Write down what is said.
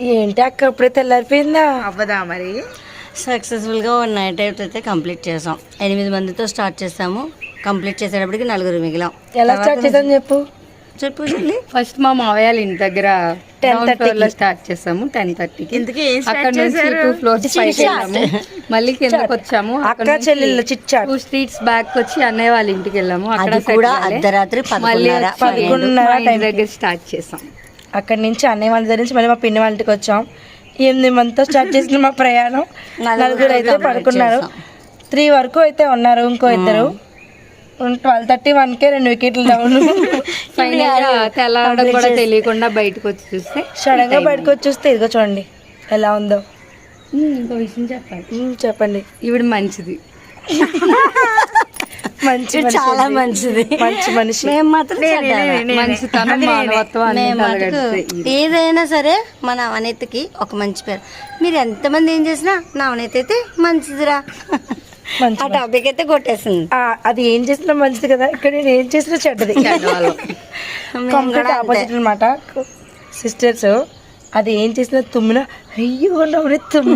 ఏంటి అక్క ఇప్పుడే తెల్లారిపోయిందా? అవ్వదా మరి? సక్సెస్ఫుల్గా నైట్ అవుట్ అయితే కంప్లీట్ చేసాం. 8 మందితో స్టార్ట్ చేసాము. కంప్లీట్ చేసేటప్పటికి 4 మిగిలాం. ఎలా స్టార్ట్ చేద్దాం చెప్పు. చెప్పు. ఫస్ట్ మా మావయ్య ఇంటి దగ్గర 10:30 స్టార్ట్ చేసాము. 10:30కి అక్కడ నుంచి 2 floors పైకి వెళ్ళాము. మళ్ళీ కిందకి వచ్చాము. అక్క చెల్లెళ్ళు చిచ్చాట్ 2 streets బ్యాక్ వచ్చి అన్నయ్య వాళ్ళ ఇంటికి వెళ్ళాము. అక్కడ అది కూడా అర్ధరాత్రి మళ్ళీ 11:30 ఇంటి దగ్గర స్టార్ట్ చేసాం. అక్కడి నుంచి అన్నయ్య వాళ్ళ దగ్గర నుంచి మళ్ళీ మా పిన్ని వాళ్ళ ఇంటికి వచ్చాం. 8 మందితో స్టార్ట్ చేసిన మా ప్రయాణం 4 అయితే పడుకున్నారు. 3 వరకు అయితే ఉన్నారు. ఇంకో ఇద్దరు 12:31కే 2 వికెట్లు డౌన్. తెల్లడం కూడా తెలియకుండా బయటకు వచ్చి చూస్తే సడన్ గా బయటకు వచ్చి చూస్తే ఇదిగో చూడండి ఎలా ఉందో. ఇంకో విషయం చెప్పాలి. చెప్పండి. ఈవిడ మంచిది, మంచి చాలా మంచిది, మంచి మనిషి. మేము మాత్రం మంచితనం, మానవత్వం ఏదైనా సరే మన అవనీతికి ఒక మంచి పేరు. మీరు ఎంతమంది ఏం చేసినా నా అవనీతి అయితే మంచిదిరా. ఆ టాపిక్ అయితే కొట్టేసింది. అది ఏం చేసినా మంచిది కదా, ఇక్కడ నేను ఏం చేసినా చెడ్డది. కంప్లీట్ ఆపోజిట్ అనమాట సిస్టర్స్. అది ఏం చేసినా తుమ్మినా అయ్యో నవ్వునే తుమ్మి